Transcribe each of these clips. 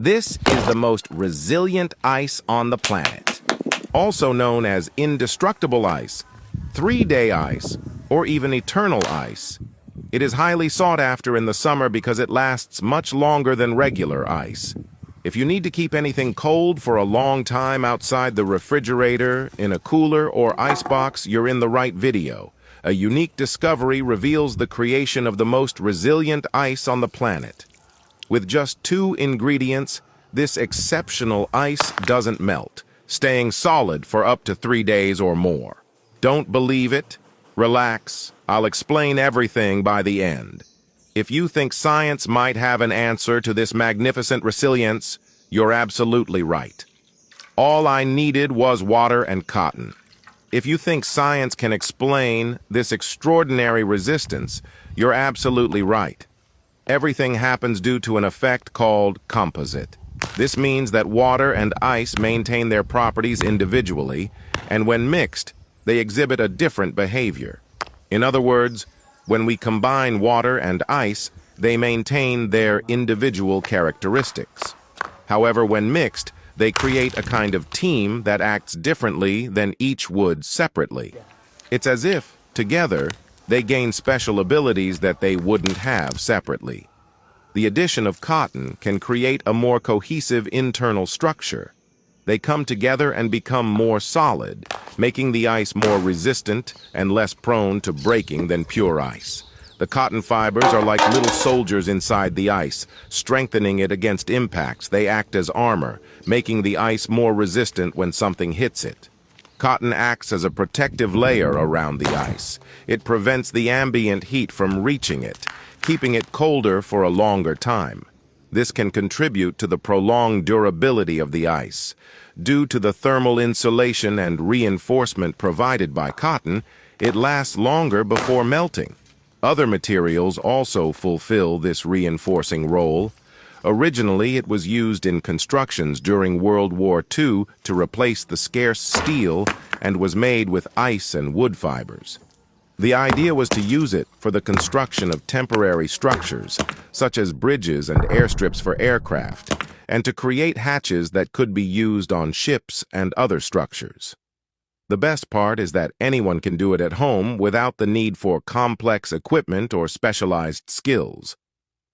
This is the most resilient ice on the planet, also known as indestructible ice, three-day ice, or even eternal ice. It is highly sought after in the summer because it lasts much longer than regular ice. If you need to keep anything cold for a long time outside the refrigerator, in a cooler, or icebox, you're in the right video. A unique discovery reveals the creation of the most resilient ice on the planet. With just 2 ingredients, this exceptional ice doesn't melt, staying solid for up to 3 days or more. Don't believe it? Relax. I'll explain everything by the end. If you think science might have an answer to this magnificent resilience, you're absolutely right. All I needed was water and cotton. If you think science can explain this extraordinary resistance, you're absolutely right. Everything happens due to an effect called composite. This means that water and ice maintain their properties individually, and when mixed, they exhibit a different behavior. In other words, when we combine water and ice, they maintain their individual characteristics. However, when mixed, they create a kind of team that acts differently than each would separately. It's as if, together, they gain special abilities that they wouldn't have separately. The addition of cotton can create a more cohesive internal structure. They come together and become more solid, making the ice more resistant and less prone to breaking than pure ice. The cotton fibers are like little soldiers inside the ice, strengthening it against impacts. They act as armor, making the ice more resistant when something hits it. Cotton acts as a protective layer around the ice. It prevents the ambient heat from reaching it, keeping it colder for a longer time. This can contribute to the prolonged durability of the ice. Due to the thermal insulation and reinforcement provided by cotton, it lasts longer before melting. Other materials also fulfill this reinforcing role. Originally, it was used in constructions during World War II to replace the scarce steel and was made with ice and wood fibers. The idea was to use it for the construction of temporary structures, such as bridges and airstrips for aircraft, and to create hatches that could be used on ships and other structures. The best part is that anyone can do it at home without the need for complex equipment or specialized skills.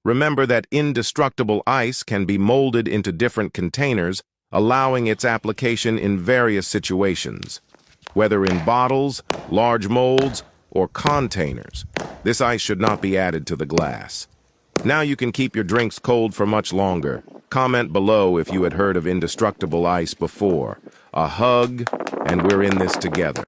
Remember that indestructible ice can be molded into different containers, allowing its application in various situations. Whether in bottles, large molds, or containers, this ice should not be added to the glass. Now you can keep your drinks cold for much longer. Comment below if you had heard of indestructible ice before. A hug, and we're in this together.